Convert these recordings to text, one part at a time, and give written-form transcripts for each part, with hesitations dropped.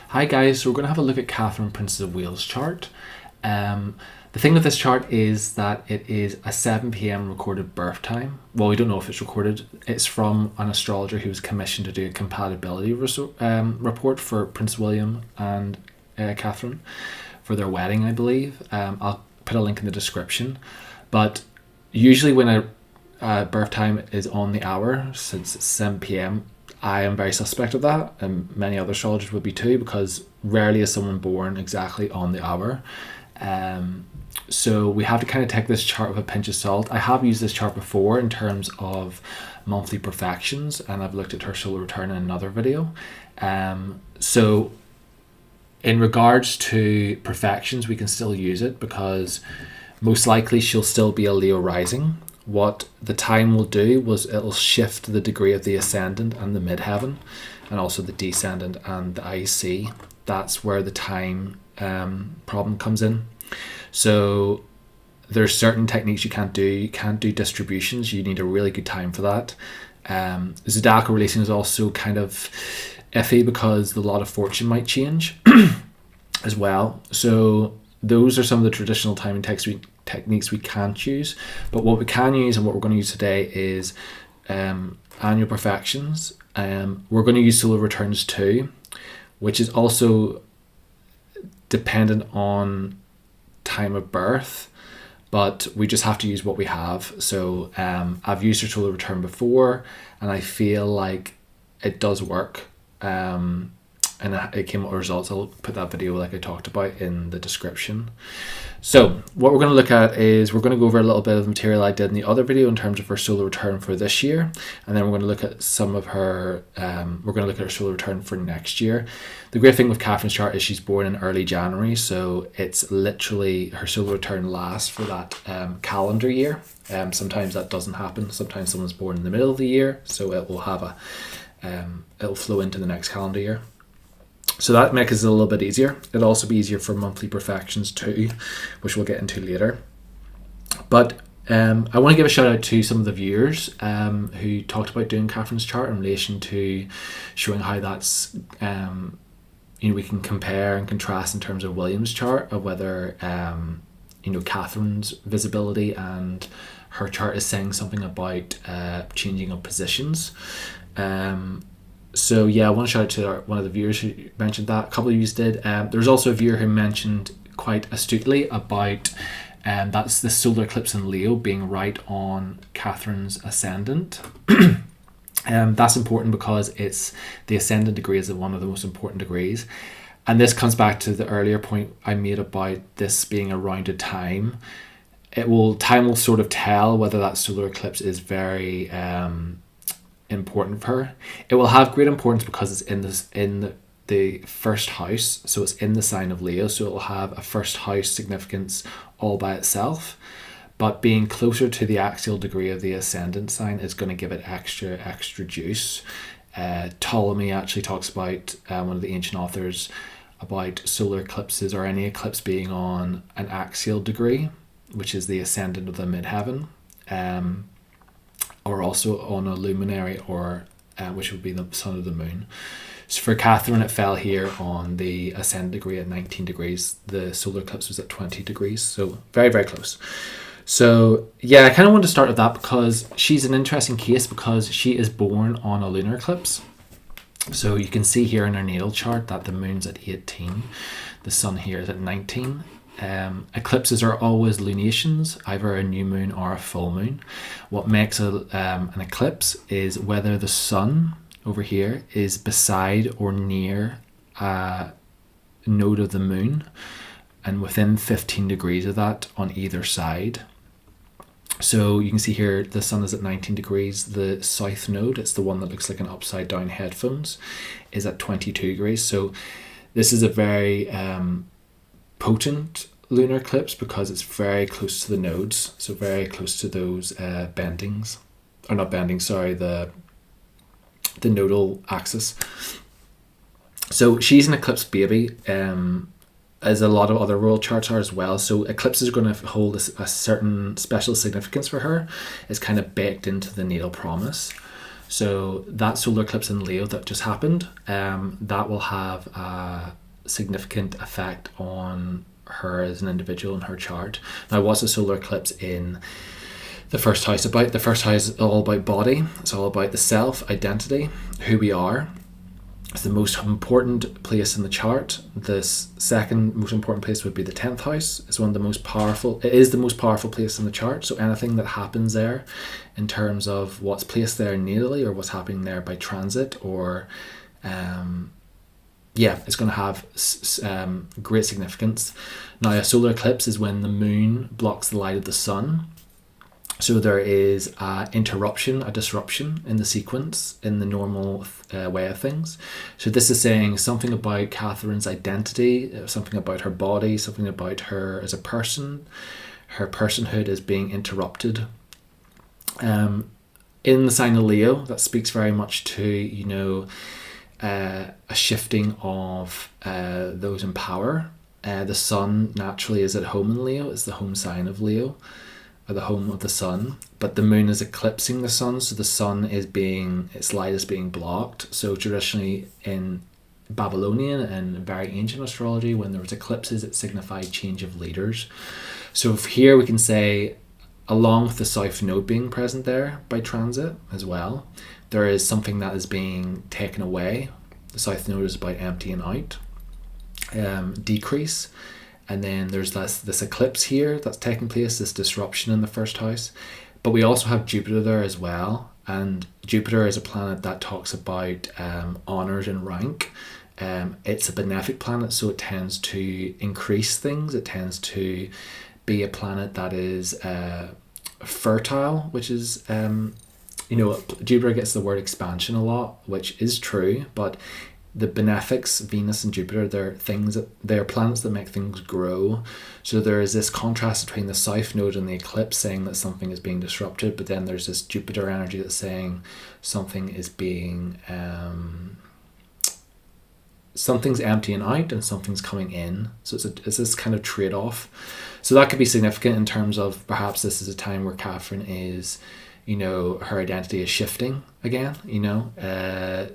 Hi guys, so we're going to have a look at Catherine Princess of Wales chart. The thing with this chart is that it is a 7 p.m. recorded birth time. Well, we don't know if it's recorded. It's from an astrologer who was commissioned to do a compatibility report for Prince William and Catherine for their wedding, I believe. I'll put a link in the description. But usually when a birth time is on the hour, since it's 7 p.m., I am very suspect of that, and many other astrologers would be too, because rarely is someone born exactly on the hour. So we have to kind of take this chart with a pinch of salt. I have used this chart before in terms of monthly profections, and I've looked at her solar return in another video. So in regards to profections, we can still use it because most likely she'll still be a Leo rising. What the time will do was it'll shift the degree of the ascendant and the midheaven, and also the descendant and the IC. That's where the time problem comes in. So there's certain techniques you can't do. You can't do distributions. You need a really good time for that. Zodiacal releasing is also kind of iffy because the lot of fortune might change as well. So those are some of the traditional timing techniques we can't use. But what we can use, and what we're going to use today, is annual profections. We're going to use solar returns too, which is also dependent on time of birth, but we just have to use what we have. So I've used her solar return before, and I feel like it does work. And it came up with results. I'll put that video like I talked about in the description. So what we're going to look at is we're going to go over a little bit of the material I did in the other video in terms of her solar return for this year, and then we're going to look at some of her we're going to look at her solar return for next year. The great thing with Catherine's chart is she's born in early January, so it's literally her solar return lasts for that calendar year. Sometimes that doesn't happen. Sometimes someone's born in the middle of the year, so it will have it'll flow into the next calendar year. So that makes it a little bit easier. It'll also be easier for monthly profections too, which we'll get into later. But I want to give a shout out to some of the viewers who talked about doing Catherine's chart in relation to showing how that's, we can compare and contrast in terms of William's chart of whether, Catherine's visibility and her chart is saying something about changing of positions. So yeah, I want to shout out to one of the viewers who mentioned that. A couple of you did. There was also a viewer who mentioned quite astutely about that's the solar eclipse in Leo being right on Catherine's ascendant. That's important because it's the ascendant degree is one of the most important degrees. And this comes back to the earlier point I made about this being a rounded time. Time will sort of tell whether that solar eclipse is very important for her. It will have great importance because it's in the first house, so it's in the sign of Leo, so it will have a first house significance all by itself. But being closer to the axial degree of the ascendant sign is going to give it extra juice. Ptolemy actually talks about, one of the ancient authors, about solar eclipses or any eclipse being on an axial degree, which is the ascendant of the midheaven, or also on a luminary, or which would be the sun or the moon. So for Catherine, it fell here on the ascendant degree at 19 degrees. The solar eclipse was at 20 degrees, so very, very close. So yeah, I kind of want to start with that because she's an interesting case because she is born on a lunar eclipse. So you can see here in her natal chart that the moon's at 18, the sun here is at 19. Eclipses are always lunations, either a new moon or a full moon. What makes an eclipse is whether the sun over here is beside or near a node of the moon and within 15 degrees of that on either side. So you can see here the sun is at 19 degrees. The south node, it's the one that looks like an upside down headphones, is at 22 degrees. So this is a very potent lunar eclipse because it's very close to the nodes, so very close to those bendings, or not bending, sorry, the nodal axis. So she's an eclipse baby, as a lot of other royal charts are as well. So eclipses are going to hold a certain special significance for her. It's kind of baked into the natal promise. So that solar eclipse in Leo that just happened, that will have a significant effect on her as an individual in her chart. Now, what's a solar eclipse in the first house about? The first house is all about body. It's all about the self, identity, who we are. It's the most important place in the chart. This second most important place would be the 10th house. It's one of the most powerful. It is the most powerful place in the chart. So anything that happens there in terms of what's placed there natally or what's happening there by transit or it's going to have great significance. Now, a solar eclipse is when the moon blocks the light of the sun. So there is a interruption, a disruption in the sequence, in the normal way of things. So this is saying something about Catherine's identity, something about her body, something about her as a person. Her personhood is being interrupted. In the sign of Leo, that speaks very much to, a shifting of those in power. The sun naturally is at home in Leo, is the home sign of Leo, or the home of the sun, but the moon is eclipsing the sun, so the sun is its light is being blocked. So traditionally in Babylonian and very ancient astrology, when there was eclipses, it signified change of leaders. So here we can say, along with the south node being present there by transit as well, there is something that is being taken away. The south node is about emptying out, decrease. And then there's this eclipse here that's taking place, this disruption in the first house. But we also have Jupiter there as well. And Jupiter is a planet that talks about honours and rank. It's a benefic planet, so it tends to increase things. It tends to be a planet that is fertile, which is, Jupiter gets the word expansion a lot, which is true, but the benefics, Venus and Jupiter, they're planets that make things grow. So there is this contrast between the south node and the eclipse saying that something is being disrupted, but then there's this Jupiter energy that's saying something is being something's emptying out and something's coming in. So it's this kind of trade-off. So that could be significant in terms of perhaps this is a time where Catherine is, her identity is shifting again.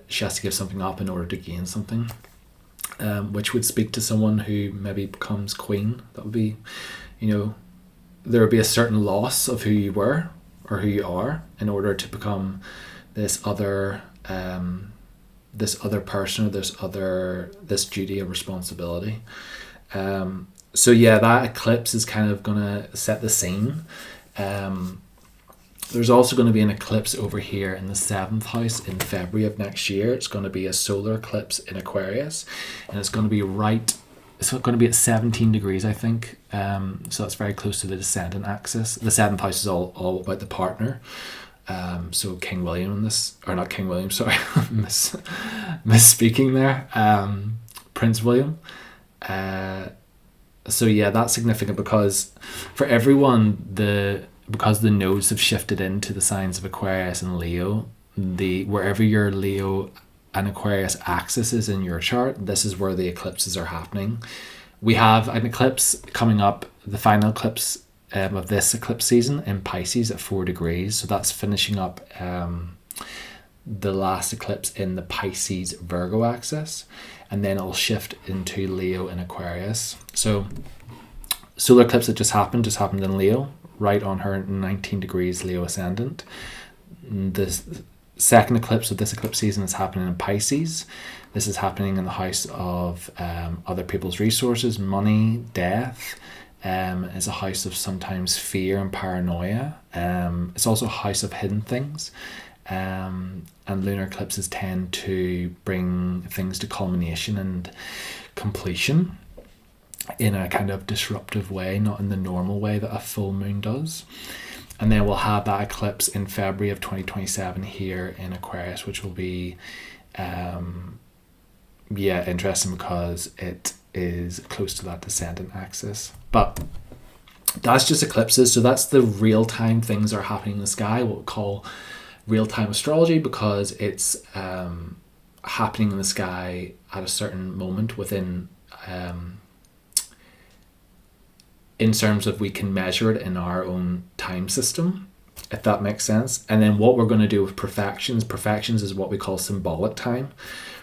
She has to give something up in order to gain something, which would speak to someone who maybe becomes queen. That would be, there would be a certain loss of who you were or who you are in order to become this other person or this duty or responsibility. That eclipse is kind of gonna set the scene. There's also going to be an eclipse over here in the 7th house in February of next year. It's going to be a solar eclipse in Aquarius, and it's going to be at 17 degrees, I think. So that's very close to the descendant axis. The 7th house is all about the partner. So King William in this, or not King William, sorry, misspeaking there. Prince William. That's significant because for everyone, because the nodes have shifted into the signs of Aquarius and Leo, wherever your Leo and Aquarius axis is in your chart, this is where the eclipses are happening. We have an eclipse coming up, the final eclipse of this eclipse season in Pisces at 4 degrees. So that's finishing up the last eclipse in the Pisces Virgo axis, and then it'll shift into Leo and Aquarius. So solar eclipse that just happened in Leo, right on her 19 degrees Leo ascendant. The second eclipse of this eclipse season is happening in Pisces. This is happening in the house of other people's resources, money, death. It's a house of sometimes fear and paranoia. It's also a house of hidden things. And lunar eclipses tend to bring things to culmination and completion in a kind of disruptive way, not in the normal way that a full moon does. And then we'll have that eclipse in February of 2027 here in Aquarius, which will be interesting because it is close to that descendant axis. But that's just eclipses, so that's the real-time things that are happening in the sky, what we call real-time astrology, because it's happening in the sky at a certain moment within in terms of we can measure it in our own time system. if that makes sense. And then what we're going to do with perfections is what we call symbolic time.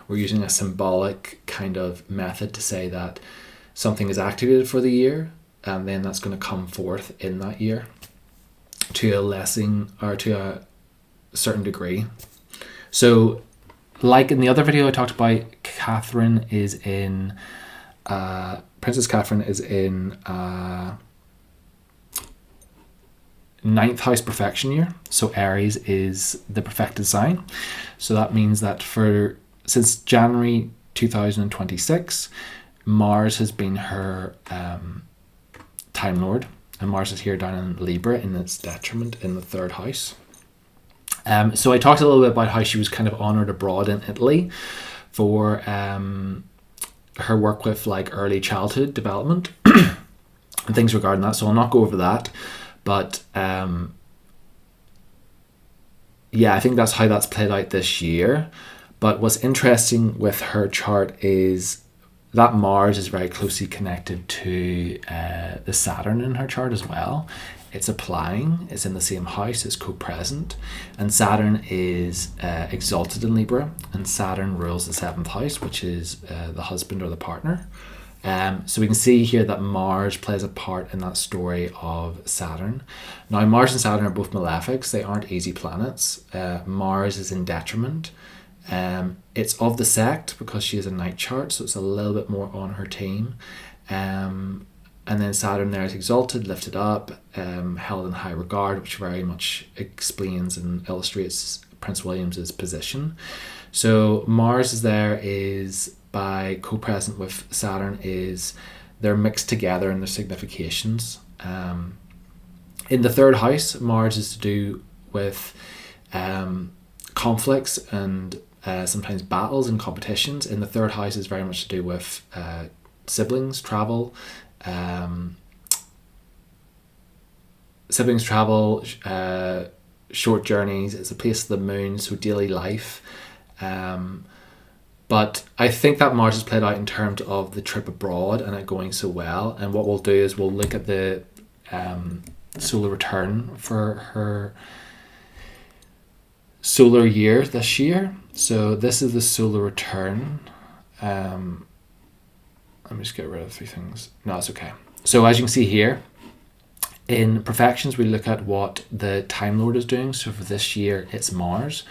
We're using a symbolic kind of method to say that something is activated for the year, and then that's going to come forth in that year to a lesson or to a certain degree. So like in the other video I talked about, Princess Catherine is in ninth house perfection year. So Aries is the perfected sign. So that means that since January 2026, Mars has been her Time Lord, and Mars is here down in Libra in its detriment in the third house. So I talked a little bit about how she was kind of honoured abroad in Italy for her work with like early childhood development and things regarding that. So I'll not go over that, but yeah, I think that's how that's played out this year. But what's interesting with her chart is that Mars is very closely connected to the Saturn in her chart as well. It's applying, it's in the same house, it's co-present, and Saturn is exalted in Libra, and Saturn rules the seventh house, which is the husband or the partner. So we can see here that Mars plays a part in that story of Saturn. Now Mars and Saturn are both malefics, they aren't easy planets. Mars is in detriment. It's of the sect because she has a night chart, so it's a little bit more on her team. And then Saturn there is exalted, lifted up, held in high regard, which very much explains and illustrates Prince William's position. So Mars is there is by co-present with Saturn is they're mixed together in their significations. In the third house, Mars is to do with conflicts and sometimes battles and competitions. In the third house is very much to do with siblings, travel, short journeys. It's a place of the moon, so daily life. But I think that Mars is played out in terms of the trip abroad and it going so well. And what we'll do is we'll look at the solar return for her solar year this year. So this is the solar return. Let me just get rid of a few things. No, it's okay. So as you can see here, in Profections, we look at what the Time Lord is doing. So for this year, it's Mars.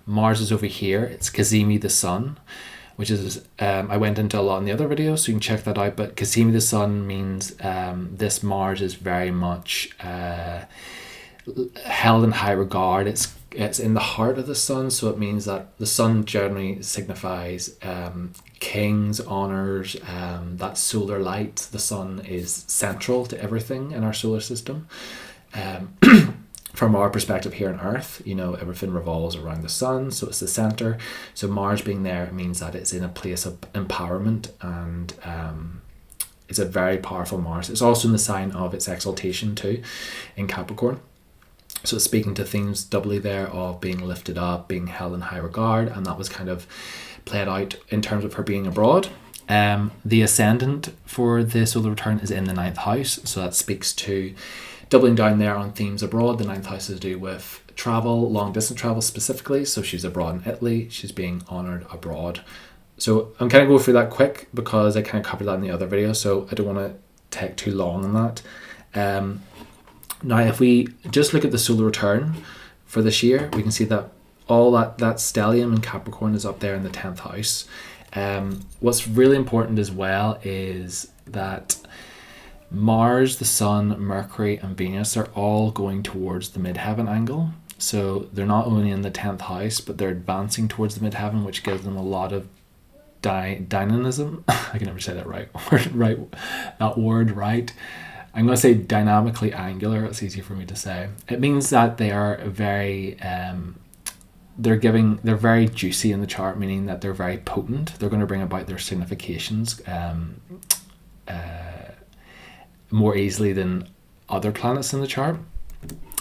Mars is over here. It's Cazimi the Sun, which is, I went into a lot in the other video, so you can check that out. But Cazimi the Sun means this Mars is very much held in high regard. It's in the heart of the sun, so it means that the sun generally signifies kings, honors, that solar light. The sun is central to everything in our solar system. From our perspective here on Earth, everything revolves around the sun, so it's the center. So Mars being there means that it's in a place of empowerment, and it's a very powerful Mars. It's also in the sign of its exaltation too, in Capricorn. So it's speaking to themes doubly there of being lifted up, being held in high regard, and that was kind of played out in terms of her being abroad. The ascendant for the solar return is in the ninth house, so that speaks to doubling down there on themes abroad. The ninth house is to do with travel, long distance travel specifically. So she's abroad in Italy, she's being honoured abroad. So I'm kind of going through that quick because I kind of covered that in the other video, so I don't want to take too long on that. Now, if we just look at the solar return for this year, we can see that all that stellium in Capricorn is up there in the 10th house. What's really important as well is that Mars, the Sun, Mercury and Venus are all going towards the midheaven angle. So they're not only in the 10th house, but they're advancing towards the midheaven, which gives them a lot of dynamism. I can never say that right. I'm going to say dynamically angular. It's easier for me to say. It means that they are very they're very juicy in the chart, meaning that they're very potent. They're going to bring about their significations more easily than other planets in the chart.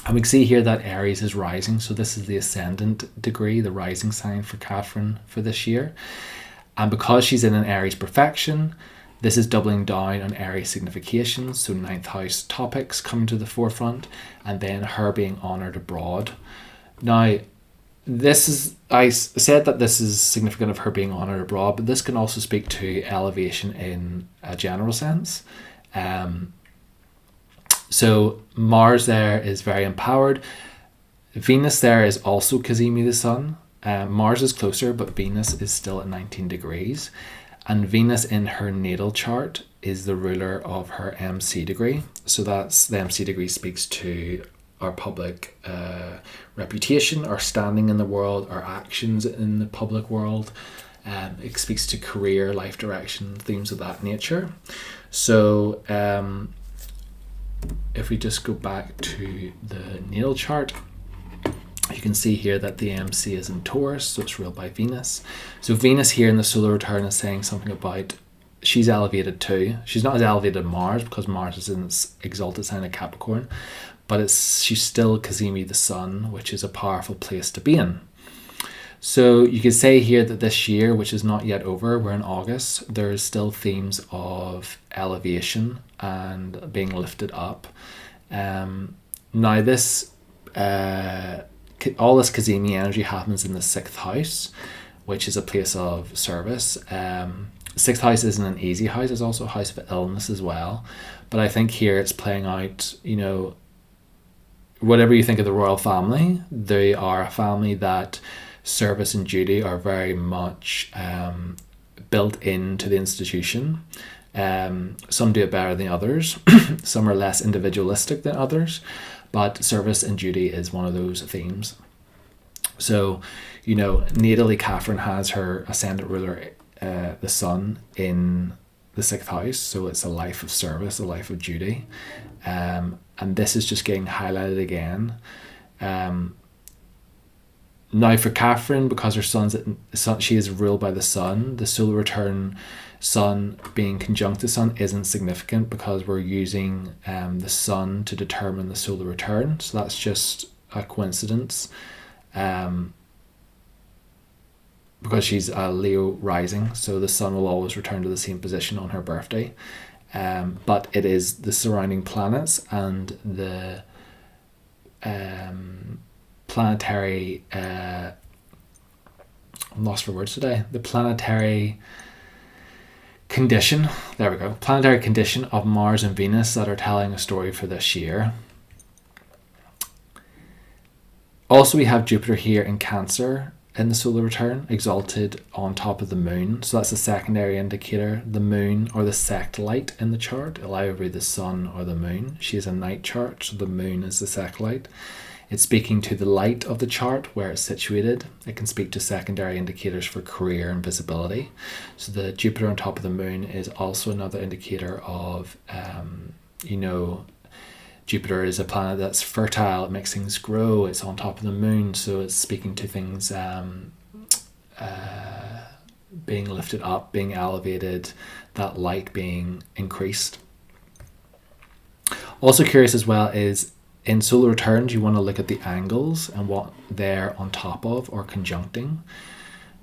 And we can see here that Aries is rising. So this is the ascendant degree, the rising sign for Catherine for this year. And because she's in an Aries perfection, This is doubling down on Aries significations, so ninth house topics coming to the forefront, and then her being honoured abroad. Now, I said that this is significant of her being honoured abroad, but this can also speak to elevation in a general sense. So Mars there is very empowered. Venus there is also cazimi the sun. Mars is closer, but Venus is still at 19 degrees. And Venus in her natal chart is the ruler of her MC degree. So that's the MC degree speaks to our public reputation, our standing in the world, our actions in the public world. It speaks to career, life direction, themes of that nature. So if we just go back to the natal chart, you can see here that the MC is in Taurus, so it's ruled by Venus. So Venus here in the solar return is saying something about she's elevated too. She's not as elevated as Mars because Mars is in its exalted sign of Capricorn, but she's still cazimi the sun, which is a powerful place to be in. So you could say here that this year, which is not yet over, we're in August, there's still themes of elevation and being lifted up. Now this all this cazimi energy happens in the 6th house, which is a place of service. 6th house isn't an easy house, it's also a house of illness as well. But I think here it's playing out, whatever you think of the royal family, they are a family that service and duty are very much built into the institution. Some do it better than others. Some are less individualistic than others, but service and duty is one of those themes. So, natally, Catherine has her ascendant ruler, the sun, in the 6th house. So it's a life of service, a life of duty. And this is just getting highlighted again. Now for Catherine, because her she is ruled by the sun, the solar return sun being conjunct the sun isn't significant because we're using the sun to determine the solar return. So that's just a coincidence. Because she's a Leo rising, so the sun will always return to the same position on her birthday. But it is the surrounding planets and the planetary I'm lost for words today. The planetary condition, there we go, planetary condition of Mars and Venus that are telling a story for this year. Also, we have Jupiter here in Cancer in the solar return, exalted on top of the moon. So that's a secondary indicator. The moon or the sect light in the chart, it'll either be the sun or the moon. She has a night chart, so the moon is the sect light. It's speaking to the light of the chart where it's situated. It can speak to secondary indicators for career and visibility. So the Jupiter on top of the moon is also another indicator of, Jupiter is a planet that's fertile, it makes things grow, it's on top of the moon, so it's speaking to things being lifted up, being elevated, that light being increased. Also curious as well is in solar returns, you want to look at the angles and what they're on top of or conjuncting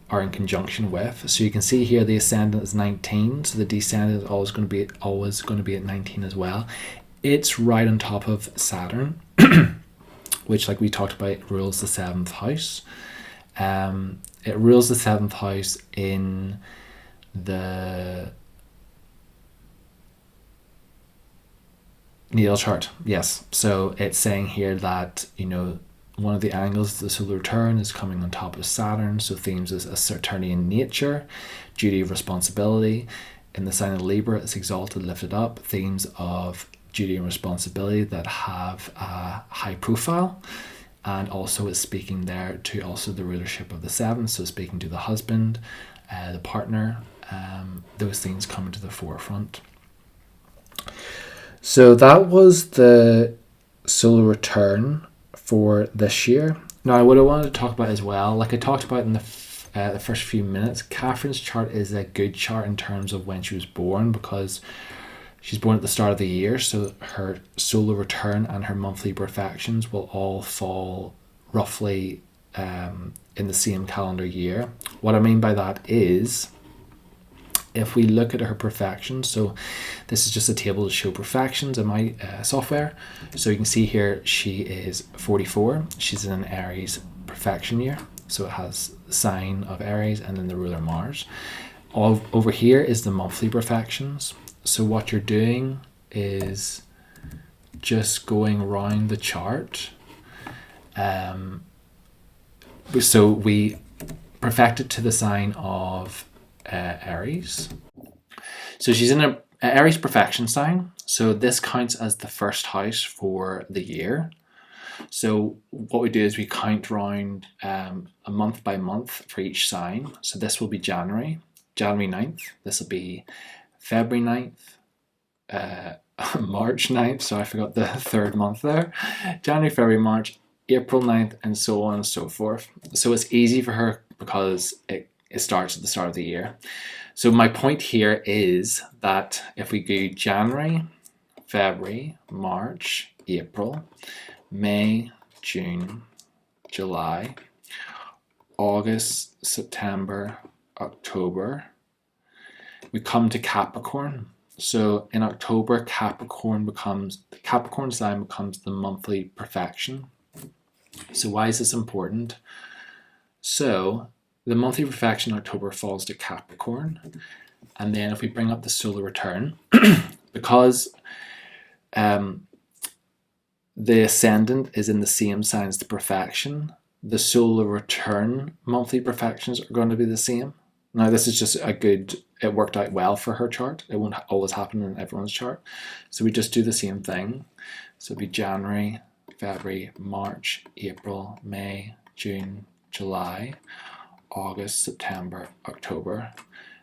or in conjunction with. So you can see here the ascendant is 19, so the descendant is always going to be at 19 as well. It's right on top of Saturn, which, like we talked about, rules the 7th house. It rules the 7th house in the natal chart, yes. So it's saying here that, one of the angles of the solar return is coming on top of Saturn, so themes as Saturnian nature, duty of responsibility. In the sign of Libra, it's exalted, lifted up, themes of duty and responsibility that have a high profile, and also it's speaking there to also the rulership of the 7th, so speaking to the husband, the partner, those things come to the forefront. So that was the solar return for this year. Now what I wanted to talk about as well, like I talked about in the first few minutes, Catherine's chart is a good chart in terms of when she was born because she's born at the start of the year, so her solar return and her monthly profections will all fall roughly in the same calendar year. What I mean by that is if we look at her perfections, so this is just a table to show perfections in my software. So you can see here she is 44. She's in an Aries perfection year. So it has the sign of Aries and then the ruler Mars. All over here is the monthly perfections. So what you're doing is just going around the chart. So we perfected to the sign of Aries. So she's in an Aries perfection sign. So this counts as the first house for the year. So what we do is we count round a month by month for each sign. So this will be January 9th. This will be February 9th, March 9th. So I forgot the third month there. January, February, March, April 9th, and so on and so forth. So it's easy for her because it starts at the start of the year. So my point here is that if we go January, February, March, April, May, June, July, August, September, October, we come to Capricorn. So in October, Capricorn sign becomes the monthly perfection. So why is this important? So the monthly perfection in October falls to Capricorn. And then if we bring up the solar return, because the ascendant is in the same sign as the perfection, the solar return monthly perfections are going to be the same. Now this is just it worked out well for her chart. It won't always happen in everyone's chart. So we just do the same thing. So it'll be January, February, March, April, May, June, July, August, September, October.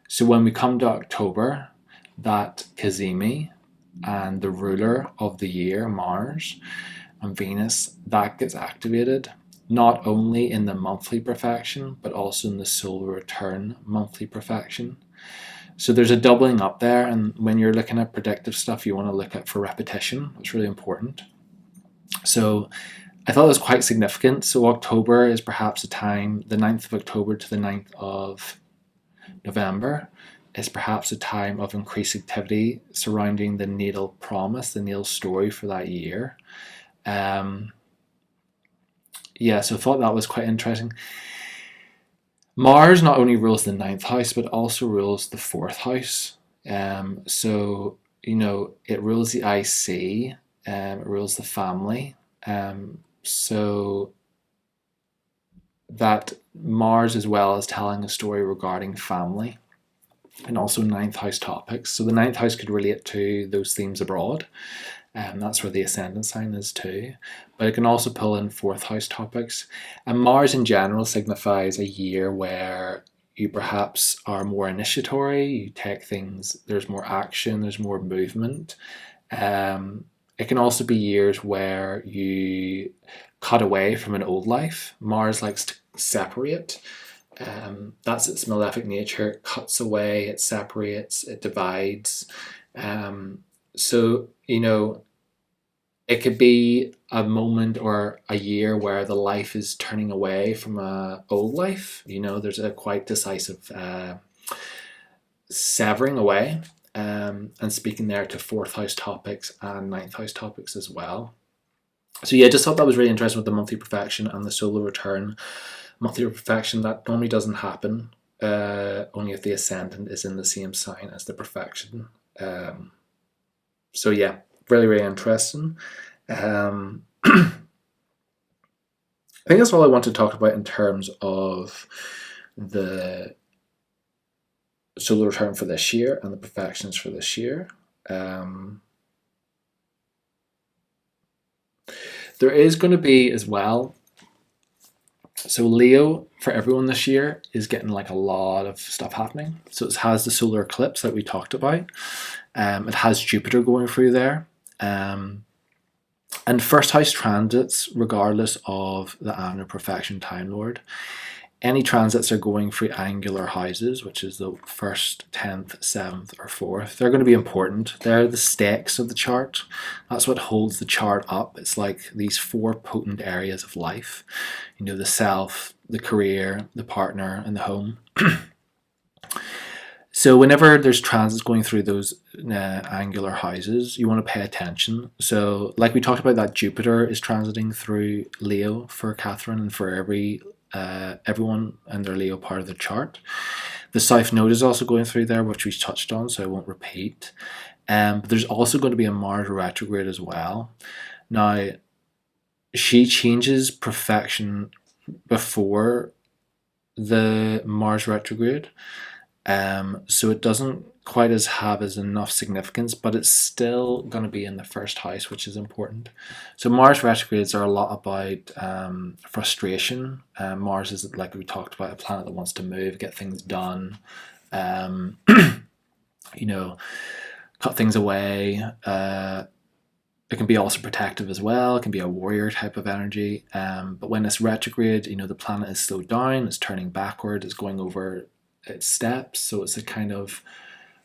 So when we come to October, that Cazimi and the ruler of the year, Mars and Venus, that gets activated not only in the monthly perfection, but also in the solar return monthly perfection. So there's a doubling up there, and when you're looking at predictive stuff, you want to look at for repetition. It's really important. So I thought it was quite significant. So October is perhaps a time, the 9th of October to the 9th of November is perhaps a time of increased activity surrounding the natal promise, the natal story for that year. So I thought that was quite interesting. Mars not only rules the 9th house, but also rules the 4th house. So, it rules the IC, it rules the family. So that Mars as well is telling a story regarding family and also 9th house topics. So the 9th house could relate to those themes abroad. That's where the ascendant sign is too. But it can also pull in 4th house topics. And Mars in general signifies a year where you perhaps are more initiatory, you take things, there's more action, there's more movement. It can also be years where you cut away from an old life. Mars likes to separate. That's its malefic nature. It cuts away, it separates, it divides. So, it could be a moment or a year where the life is turning away from an old life. There's a quite decisive severing away. And speaking there to 4th house topics and 9th house topics as well. So yeah, just thought that was really interesting with the monthly perfection and the solar return monthly perfection. That normally doesn't happen, only if the ascendant is in the same sign as the perfection. So yeah, really, really interesting. I think that's all I want to talk about in terms of the solar return for this year and the perfections for this year. There is going to be as well, so Leo for everyone this year is getting like a lot of stuff happening. So it has the solar eclipse that we talked about. It has Jupiter going through there. And first house transits, regardless of the annual perfection Time Lord, any transits are going through angular houses, which is the 1st, 10th, 7th, or 4th. They're going to be important. They're the stakes of the chart. That's what holds the chart up. It's like these 4 potent areas of life. The self, the career, the partner, and the home. So whenever there's transits going through those angular houses, you want to pay attention. So like we talked about, that Jupiter is transiting through Leo for Catherine and for everyone in their Leo part of the chart. The South Node is also going through there, which we touched on, so I won't repeat. But there's also going to be a Mars retrograde as well. Now, she changes profection before the Mars retrograde, so it doesn't quite have enough significance, but it's still going to be in the first house, which is important. So Mars retrogrades are a lot about frustration. Mars is, like we talked about, a planet that wants to move, get things done, you know, cut things away. It can be also protective as well. It can be a warrior type of energy. But when it's retrograde, the planet is slowed down, it's turning backward, it's going over its steps. So it's a kind of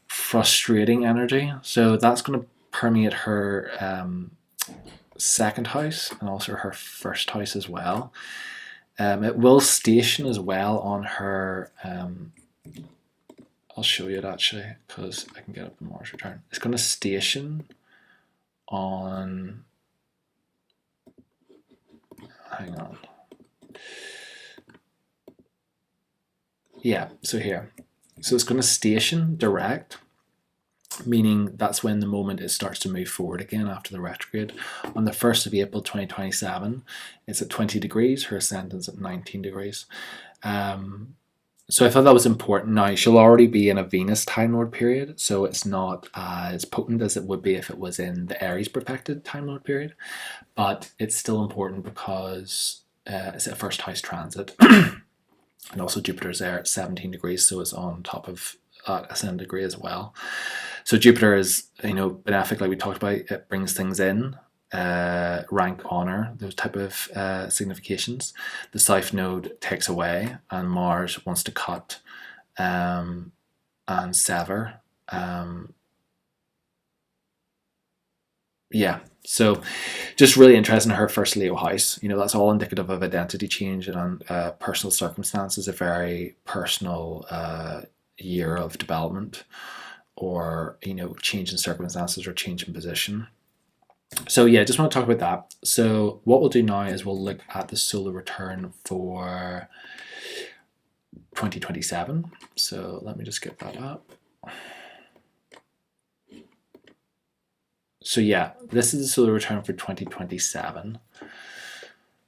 frustrating energy. So that's going to permeate her second house and also her first house as well. It will station as well on her. I'll show you it actually, because I can get up the Mars return. It's going to station on, hang on, yeah, so here, so it's going to station direct, meaning that's when the moment it starts to move forward again after the retrograde. On the 1st of April 2027, it's at 20 degrees, her ascendant's at 19 degrees. So I thought that was important. Now, she'll already be in a Venus Time Lord period, so it's not as potent as it would be if it was in the Aries perfected Time Lord period, but it's still important because it's a first house transit. And also Jupiter's there at 17 degrees, so it's on top of that ascendant degree as well. So Jupiter is, benefic, like we talked about. It brings things in, rank, honor, those type of significations. The South Node takes away, and Mars wants to cut and sever. Yeah, so just really interesting in her first Leo house. That's all indicative of identity change and personal circumstances, a very personal year of development, or change in circumstances or change in position. So yeah, just want to talk about that. So what we'll do now is we'll look at the solar return for 2027. So let me just get that up. So yeah, this is the solar return for 2027.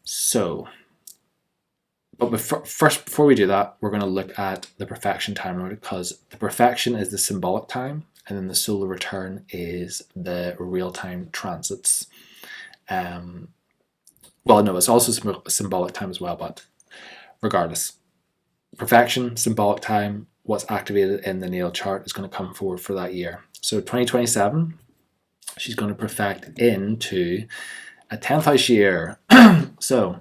So, but before we do that, we're going to look at the profection time lord, because the profection is the symbolic time, and then the solar return is the real-time transits. Well, no, it's also symbolic time as well, but regardless, profection, symbolic time, what's activated in the natal chart is going to come forward for that year. So 2027, she's going to perfect into a 10th house year. So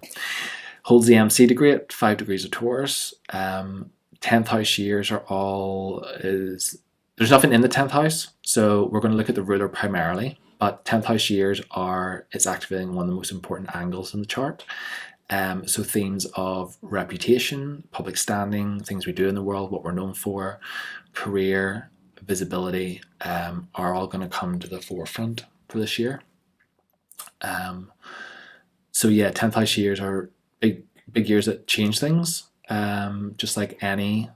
holds the MC degree at 5 degrees of Taurus. 10th house years there's nothing in the 10th house, so we're going to look at the ruler primarily, but 10th house years it's activating one of the most important angles in the chart. So themes of reputation, public standing, things we do in the world, what we're known for, career, visibility, are all going to come to the forefront for this year. So yeah, 10th house years are big years that change things, just like any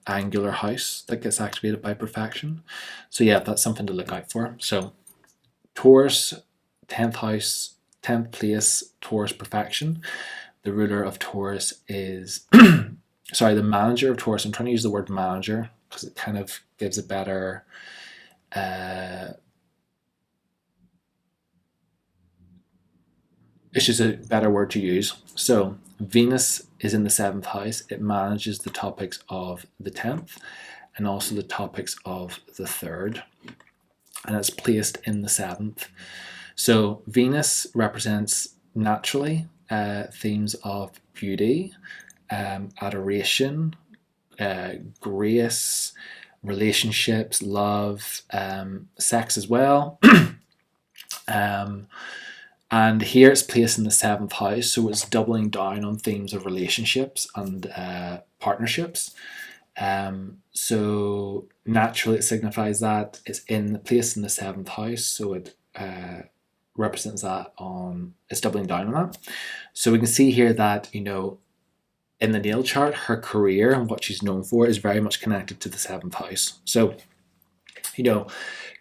angular house that gets activated by perfection. So yeah, that's something to look out for. So Taurus, 10th house, 10th place, Taurus perfection. The ruler of Taurus is sorry, the manager of Taurus. I'm trying to use the word manager because it kind of gives a better it's just a better word to use. So Venus is in the 7th house. It manages the topics of the 10th and also the topics of the 3rd, and it's placed in the 7th. So Venus represents naturally themes of beauty, adoration, grace, relationships, love, sex as well. And here it's placed in the 7th house, so it's doubling down on themes of relationships and partnerships. So naturally it signifies that it's in the place in the 7th house, so it represents that it's doubling down on that. So we can see here that, you know, in the natal chart, her career and what she's known for is very much connected to the 7th house. So, you know,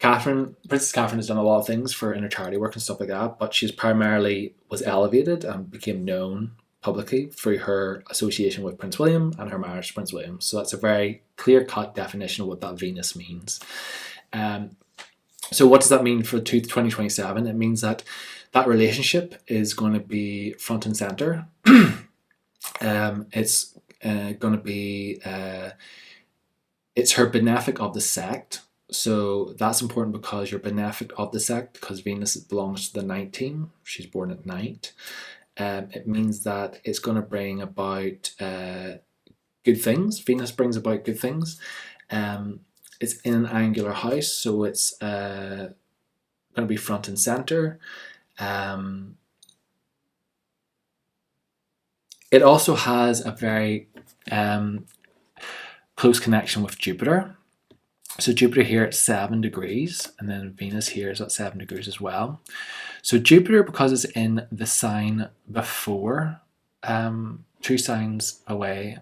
Princess Catherine has done a lot of things for inner charity work and stuff like that, but she's primarily was elevated and became known publicly through her association with Prince William and her marriage to Prince William. So that's a very clear-cut definition of what that Venus means. So what does that mean for 2027? It means that that relationship is going to be front and center. It's going to be it's her benefic of the sect. So that's important because you're benefic of the sect, because Venus belongs to the night team. She's born at night. It means that it's going to bring about good things. Venus brings about good things. It's in an angular house, so it's going to be front and center. It also has a very close connection with Jupiter. So Jupiter here at 7 degrees, and then Venus here is at 7 degrees as well. So Jupiter, because it's in the sign before, 2 signs away,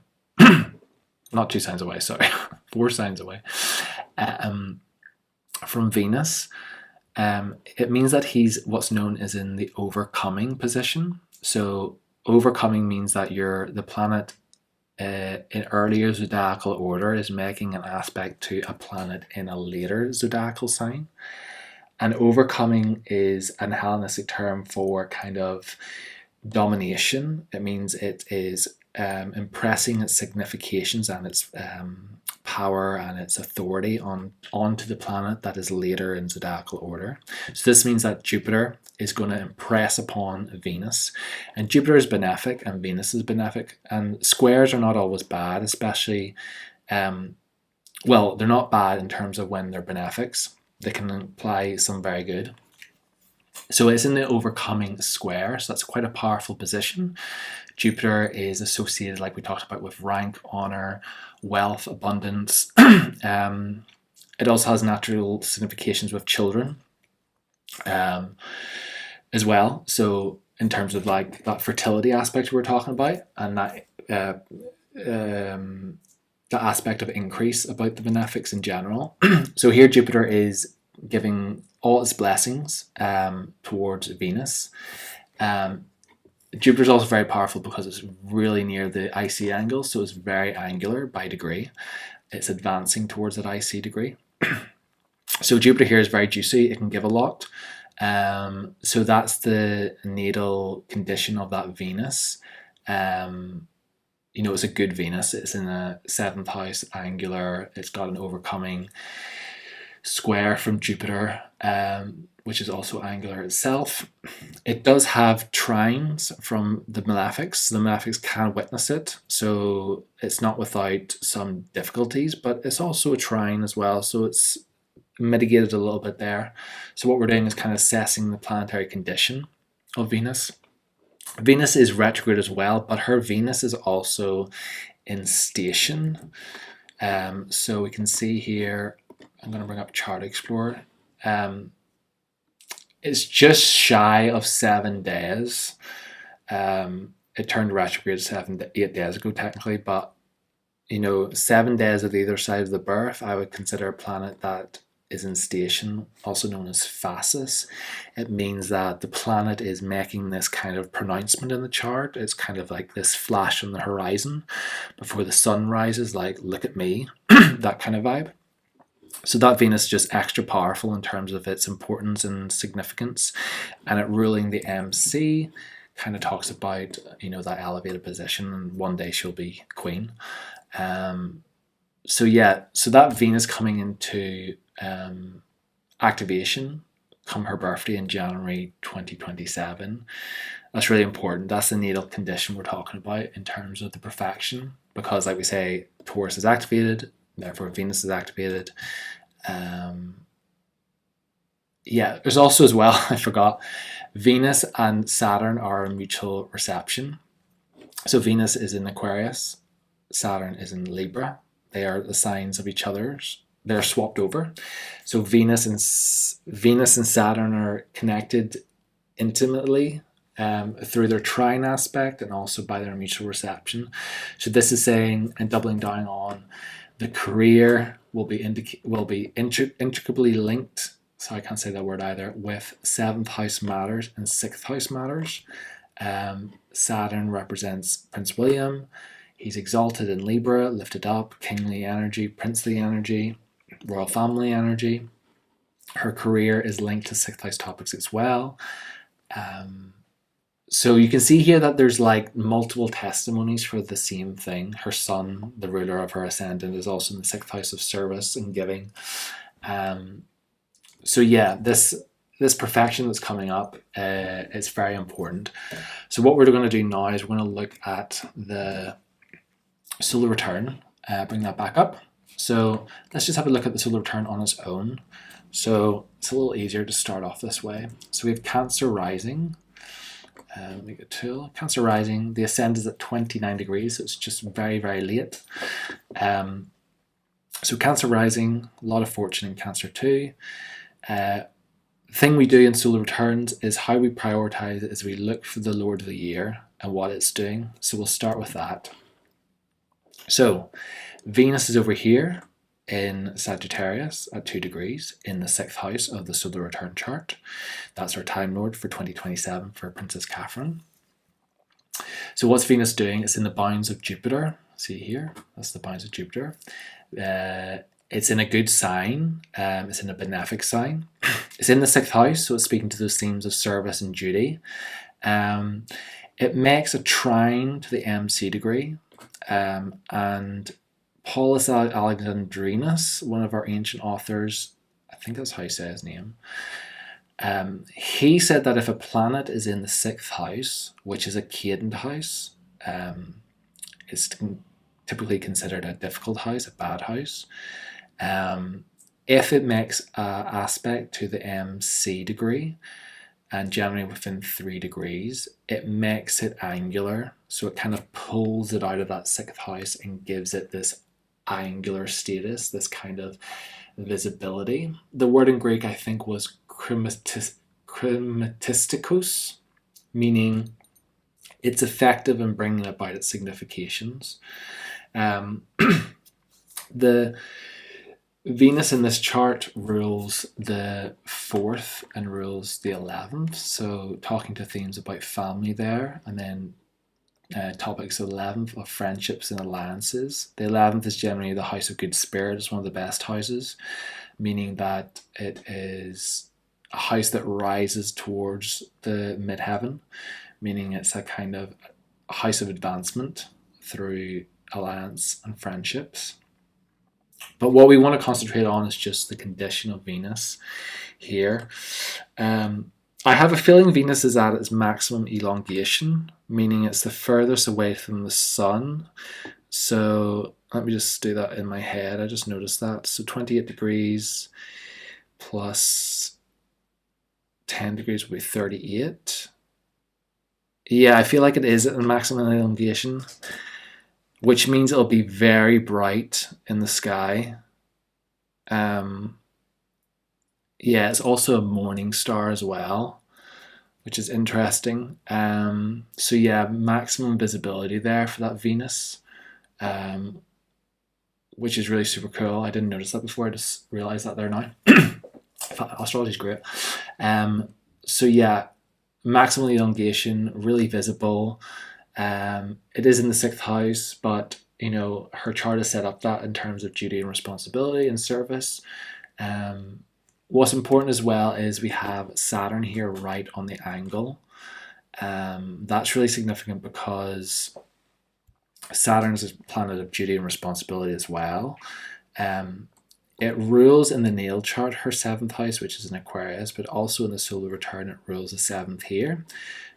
not 2 signs away, sorry, 4 signs away, from Venus, it means that he's what's known as in the overcoming position. So overcoming means that the planet in earlier zodiacal order is making an aspect to a planet in a later zodiacal sign. And overcoming is an Hellenistic term for kind of domination. It means it is impressing its significations and its power and its authority onto the planet that is later in zodiacal order. So this means that Jupiter is going to impress upon Venus, and Jupiter is benefic and Venus is benefic, and squares are not always bad, especially well, they're not bad in terms of when they're benefics. They can imply some very good. So it's in the overcoming square, so that's quite a powerful position. Jupiter is associated, like we talked about, with rank, honor, wealth, abundance. It also has natural significations with children as well. So in terms of like that fertility aspect we were talking about, and that the aspect of increase about the benefics in general. So here Jupiter is giving all its blessings towards Venus. Jupiter is also very powerful because it's really near the IC angle, so it's very angular by degree. It's advancing towards that IC degree. So Jupiter here is very juicy. It can give a lot. So that's the natal condition of that Venus. You know, it's a good Venus. It's in a 7th house, angular. It's got an overcoming square from Jupiter, which is also angular itself. It does have trines from the malefics. The malefics can witness it, so it's not without some difficulties, but it's also a trine as well, so it's mitigated a little bit there. So what we're doing is kind of assessing the planetary condition of Venus. Venus is retrograde as well, but her Venus is also in station. So we can see here, I'm going to bring up Chart Explorer. It's just shy of 7 days. It turned retrograde 8 days ago technically, but you know, 7 days at either side of the birth, I would consider a planet that is in station, also known as phasis. It means that the planet is making this kind of pronouncement in the chart. It's kind of like this flash on the horizon before the sun rises, like, look at me, that kind of vibe. So that Venus is just extra powerful in terms of its importance and significance, and it ruling the MC kind of talks about, you know, that elevated position, and one day she'll be queen. So yeah, so that Venus coming into activation come her birthday in January 2027, that's really important. That's the natal condition we're talking about in terms of the profection, because like we say, Taurus is activated, therefore Venus is activated. Yeah, there's also as well, I forgot, Venus and Saturn are a mutual reception. So Venus is in Aquarius, Saturn is in Libra. they are the signs of each other's. They're swapped over. So Venus and Saturn are connected intimately through their trine aspect and also by their mutual reception. So this is saying and doubling down on the career will be intricately linked. So I can't say that word either. With 7th house matters and 6th house matters. Saturn represents Prince William. He's exalted in Libra, lifted up, kingly energy, princely energy, royal family energy. Her career is linked to 6th house topics as well. So you can see here that there's like multiple testimonies for the same thing. Her son, the ruler of her ascendant, is also in the 6th house of service and giving. So yeah, this perfection that's coming up is very important. So what we're going to do now is we're going to look at the solar return, bring that back up. So let's just have a look at the solar return on its own. So it's a little easier to start off this way. So we have Cancer rising. Let me get a tool. Cancer rising. The ascend is at 29 degrees, so it's just very, very late. So Cancer rising, a lot of fortune in Cancer too. The thing we do in solar returns is how we prioritize it is we look for the Lord of the Year and what it's doing. So we'll start with that. So Venus is over here in Sagittarius at 2 degrees in the 6th house of the solar return chart. That's our Time Lord for 2027 for Princess Catherine. So what's Venus doing? It's in the bounds of Jupiter. See here, that's the bounds of Jupiter. It's in a good sign. It's in a benefic sign. It's in the 6th house, so it's speaking to those themes of service and duty. It makes a trine to the MC degree, and Paulus Alexandrinus, one of our ancient authors, I think that's how you say his name, he said that if a planet is in the 6th house, which is a cadent house, it's typically considered a difficult house, a bad house. If it makes an aspect to the MC degree, and generally within 3 degrees, it makes it angular. So it kind of pulls it out of that 6th house and gives it this angular status, this kind of visibility. The word in Greek, I think, was chromatistikos, meaning it's effective in bringing about its significations. The Venus in this chart rules the 4th and rules the 11th. So talking to themes about family there, and then topics 11th of friendships and alliances. The 11th is generally the house of good spirit. It's one of the best houses, meaning that it is a house that rises towards the midheaven, meaning it's a kind of a house of advancement through alliance and friendships. But what we want to concentrate on is just the condition of Venus here. I have a feeling Venus is at its maximum elongation, meaning it's the furthest away from the sun. So let me just do that in my head. I just noticed that. So 28 degrees plus 10 degrees will be 38. Yeah, I feel like it is at the maximum elongation, which means it'll be very bright in the sky. Yeah, it's also a morning star as well, which is interesting. So yeah, maximum visibility there for that Venus, which is really super cool. I didn't notice that before. I just realized that there now. Astrology is great. So yeah, maximum elongation, really visible. It is in the 6th house, but you know her chart is set up that in terms of duty and responsibility and service. What's important as well is we have Saturn here right on the angle. That's really significant because Saturn is a planet of duty and responsibility as well. It rules in the natal chart her 7th house, which is in Aquarius, but also in the solar return it rules the 7th here.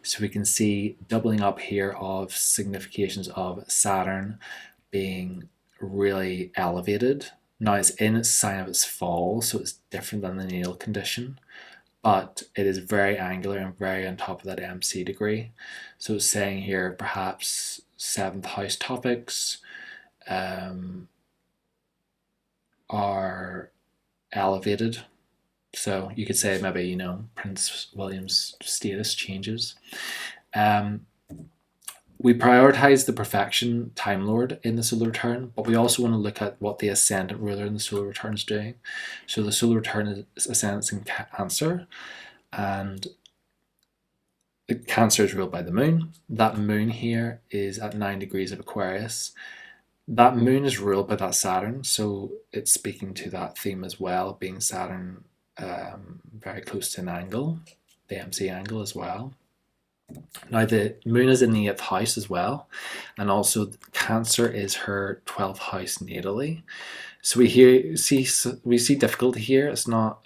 So we can see doubling up here of significations of Saturn being really elevated. Now it's in its sign of its fall, so it's different than the natal condition, but it is very angular and very on top of that MC degree. So it's saying here perhaps 7th house topics, are elevated. So you could say maybe, you know, Prince William's status changes. We prioritize the perfection Time Lord in the solar return, but we also want to look at what the ascendant ruler in the solar return is doing. So the solar return is ascendant in Cancer, and the Cancer is ruled by the moon. That moon here is at 9 degrees of Aquarius. That moon is ruled by that Saturn, so it's speaking to that theme as well, being Saturn very close to an angle, the MC angle as well. Now the moon is in the 8th house as well, and also Cancer is her 12th house natally. So we see difficulty here. It's not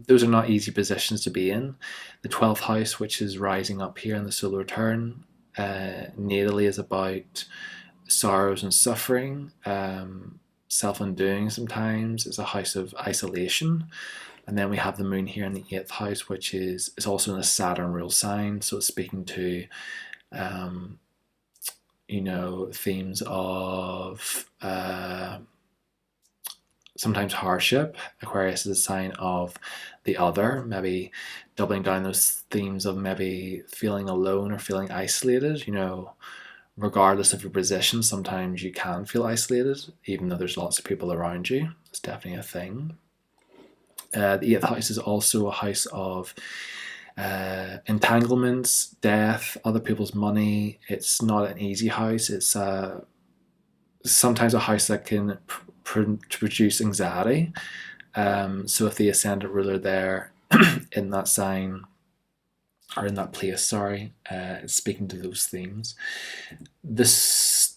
those are not easy positions to be in. The 12th house, which is rising up here in the solar return, natally is about sorrows and suffering, self-undoing sometimes. It's a house of isolation. And then we have the moon here in the 8th house, which is also in a Saturn rule sign. So it's speaking to, you know, themes of sometimes hardship. Aquarius is a sign of the other, maybe doubling down those themes of maybe feeling alone or feeling isolated. You know, regardless of your position, sometimes you can feel isolated, even though there's lots of people around you. It's definitely a thing. The 8th house is also a house of entanglements, death, other people's money. It's not an easy house. It's sometimes a house that can produce anxiety. So if the ascendant ruler there in that sign, or in that place, sorry, it's speaking to those themes. The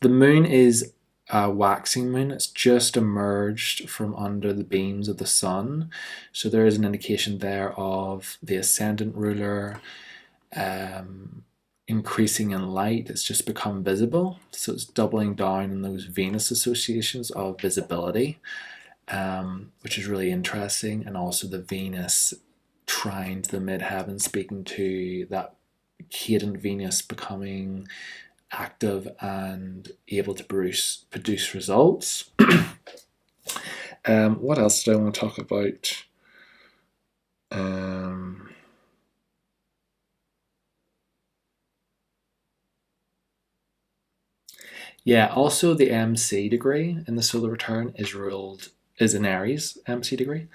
moon is a waxing moon. It's just emerged from under the beams of the sun. So there is an indication there of the ascendant ruler increasing in light. It's just become visible. So it's doubling down on those Venus associations of visibility, which is really interesting. And also the Venus trine to the midheaven, speaking to that cadent Venus becoming active and able to produce results. What else did I want to talk about? Yeah, also the MC degree in the solar return is an Aries MC degree.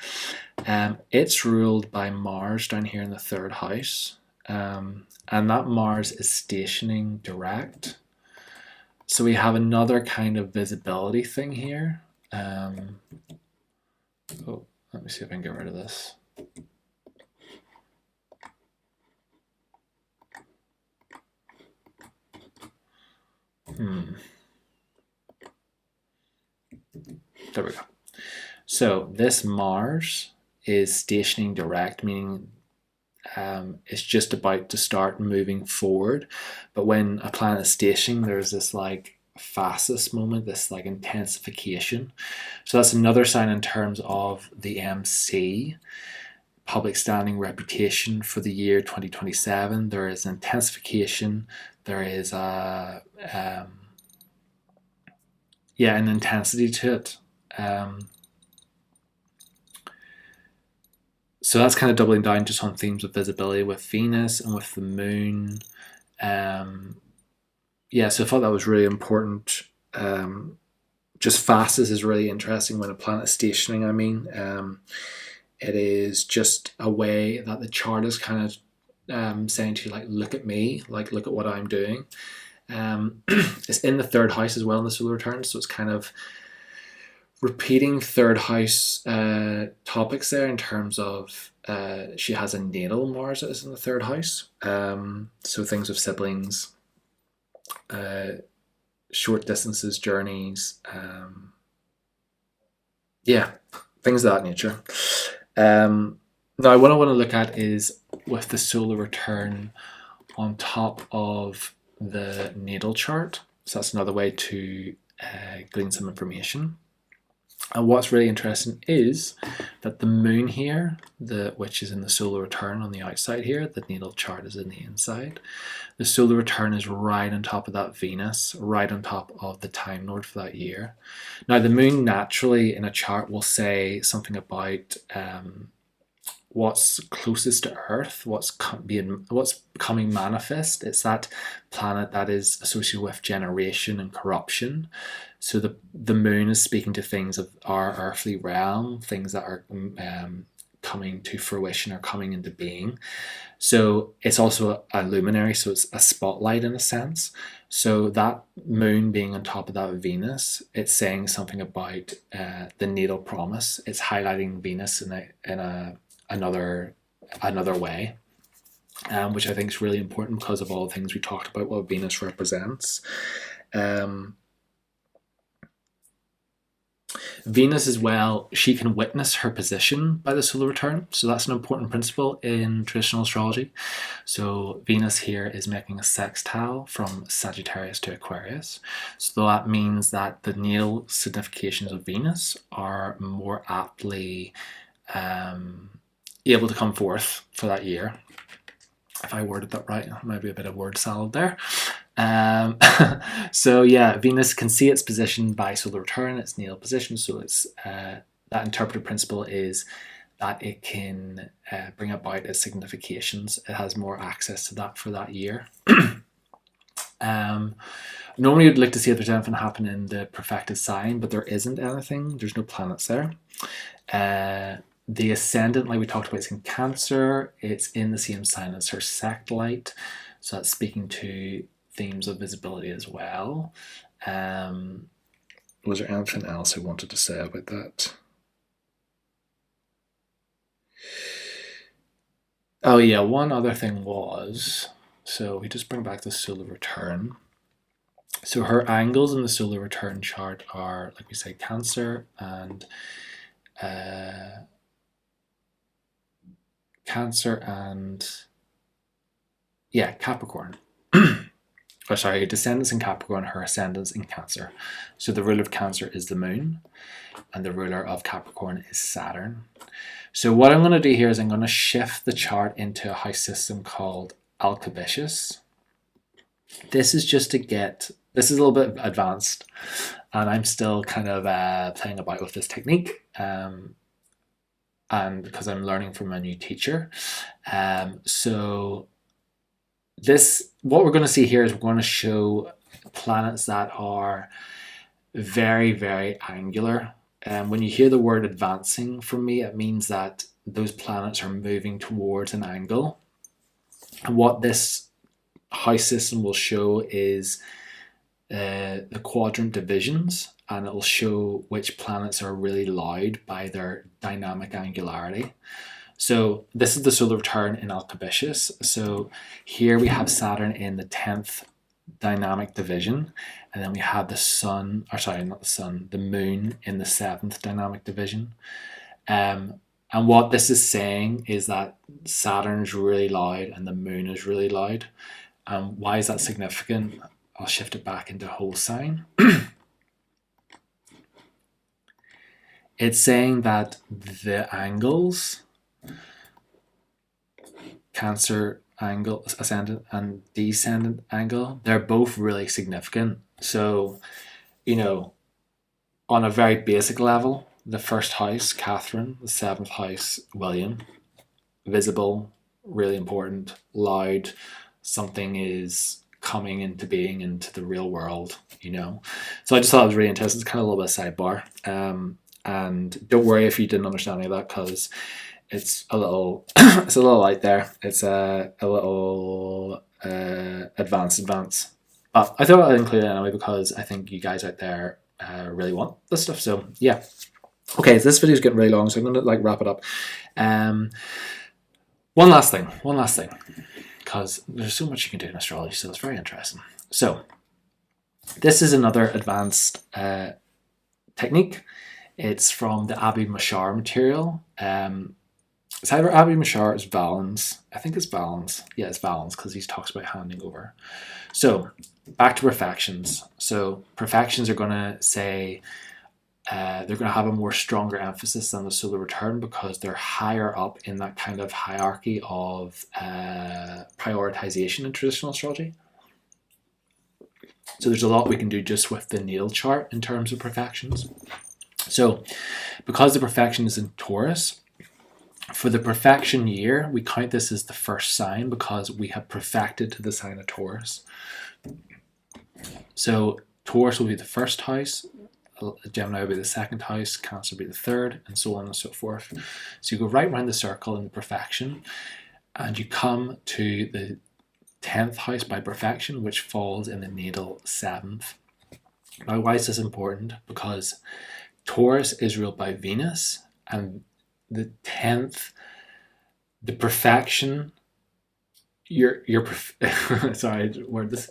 It's ruled by Mars down here in the 3rd house. And that Mars is stationing direct. So we have another kind of visibility thing here. Let me see if I can get rid of this. There we go. So this Mars is stationing direct, meaning it's just about to start moving forward. But when a planet is stationing, there's this like phasis moment, this like intensification. So that's another sign in terms of the MC, public standing, reputation for the year 2027. There is intensification. There is an intensity to it. So that's kind of doubling down just on themes of visibility with Venus and with the moon. So I thought that was really important. Just phasis is really interesting when a planet is stationing, I mean. It is just a way that the chart is kind of saying to you, like, look at me, like, look at what I'm doing. It's in the 3rd house as well in the solar return, so it's kind of repeating 3rd house topics there in terms of she has a natal Mars that is in the 3rd house. So things with siblings, short distances, journeys, things of that nature. Now, what I want to look at is with the solar return on top of the natal chart. So that's another way to glean some information. And what's really interesting is that the moon here, which is in the solar return on the outside here, the natal chart is in the inside. The solar return is right on top of that Venus, right on top of the Time Lord for that year. Now, the moon naturally in a chart will say something about what's closest to Earth, what's becoming manifest. It's that planet that is associated with generation and corruption. So the moon is speaking to things of our earthly realm, things that are coming to fruition or coming into being. So it's also a luminary, so it's a spotlight in a sense. So that moon being on top of that Venus, it's saying something about the natal promise. It's highlighting Venus in another way, which I think is really important because of all the things we talked about, what Venus represents. Venus as well, she can witness her position by the solar return. So that's an important principle in traditional astrology. So Venus here is making a sextile from Sagittarius to Aquarius. So that means that the natal significations of Venus are more aptly able to come forth for that year. If I worded that right, maybe a bit of word salad there. So yeah, Venus can see its position by solar return, its natal position. So it's that interpretive principle is that it can bring about its significations. It has more access to that for that year. Normally you'd like to see if there's anything happen in the perfected sign, but there isn't anything. There's no planets there. The ascendant, like we talked about, is in Cancer. It's in the same sign as her sect light. So that's speaking to themes of visibility as well. Was there anything else I wanted to say about that? Oh yeah, one other thing was, so we just bring back the solar return. So her angles in the solar return chart are, like we say, Cancer and Capricorn. Oh, sorry, her descendants in Capricorn, her ascendants in Cancer. So the ruler of Cancer is the moon, and the ruler of Capricorn is Saturn. So what I'm going to do here is I'm going to shift the chart into a house system called Alcabitius. This is just to this is a little bit advanced, and I'm still kind of playing about with this technique. And because I'm learning from a new teacher. So what we're going to see here is we're going to show planets that are very, very angular. And when you hear the word advancing from me, it means that those planets are moving towards an angle. And what this house system will show is the quadrant divisions, and it'll show which planets are really loud by their dynamic angularity. So this is the solar return in Alcabitius. So here we have Saturn in the 10th dynamic division, and then we have the moon in the 7th dynamic division. And what this is saying is that Saturn's really loud and the moon is really loud. Why is that significant? I'll shift it back into whole sign. It's saying that the angles, Cancer angle, ascendant and descendant angle, they're both really significant. So, on a very basic level, the first house, Catherine, the 7th house, William, visible, really important, loud, something is coming into being into the real world, So I just thought it was really interesting. It's kind of a little bit of sidebar. And don't worry if you didn't understand any of that, because it's a little it's a little light there. It's a little advanced. But I thought I'd include it anyway because I think you guys out there really want this stuff. So yeah. Okay, so this video is getting really long, so I'm going to wrap it up. One last thing, because there's so much you can do in astrology, so it's very interesting. So this is another advanced technique. It's from the Abu Mashar material. It's either Abu Mashar or it's Valens. I think it's Valens. Yeah, it's Valens because he talks about handing over. So back to profections. So profections are going to say they're going to have a more stronger emphasis than the solar return because they're higher up in that kind of hierarchy of prioritization in traditional astrology. So there's a lot we can do just with the natal chart in terms of perfections. So because the perfection is in Taurus, for the perfection year, we count this as the first sign because we have perfected to the sign of Taurus. So Taurus will be the first house, Gemini will be the second house, Cancer will be the third, and so on and so forth. So you go right around the circle in the perfection, and you come to the 10th house by perfection, which falls in the natal 7th. Now, why is this important? Because Taurus is ruled by Venus, and the 10th, the perfection, sorry, word this.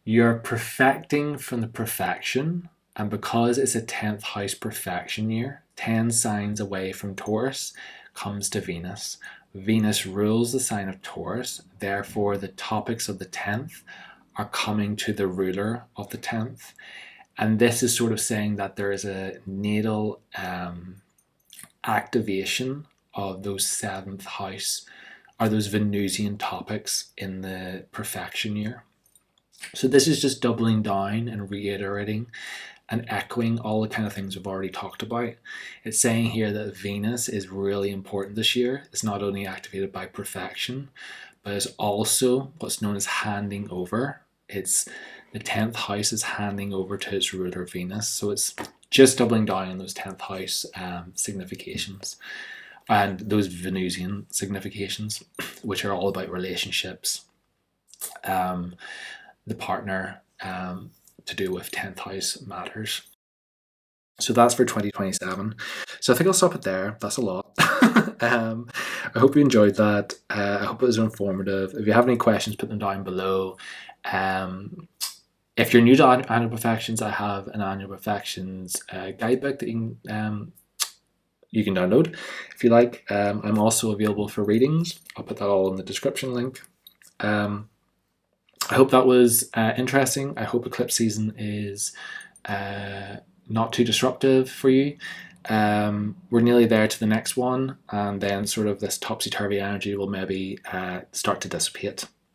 You're perfecting from the perfection, and because it's a 10th house perfection year, 10 signs away from Taurus comes to Venus. Venus rules the sign of Taurus, therefore the topics of the 10th are coming to the ruler of the 10th. And this is sort of saying that there is a natal activation of those 7th house, or those Venusian topics in the perfection year. So this is just doubling down and reiterating and echoing all the kind of things we've already talked about. It's saying here that Venus is really important this year. It's not only activated by perfection, but it's also what's known as handing over. It's the 10th house is handing over to its ruler Venus. So it's just doubling down on those 10th house significations and those Venusian significations, which are all about relationships, the partner, to do with 10th house matters. So that's for 2027. So I think I'll stop it there. That's a lot. I hope you enjoyed that. I hope it was informative. If you have any questions, put them down below. If you're new to Annual Profections, I have an Annual Profections guidebook that you can download if you like. I'm also available for readings. I'll put that all in the description link. I hope that was interesting. I hope eclipse season is not too disruptive for you. We're nearly there to the next one, and then sort of this topsy-turvy energy will maybe start to dissipate.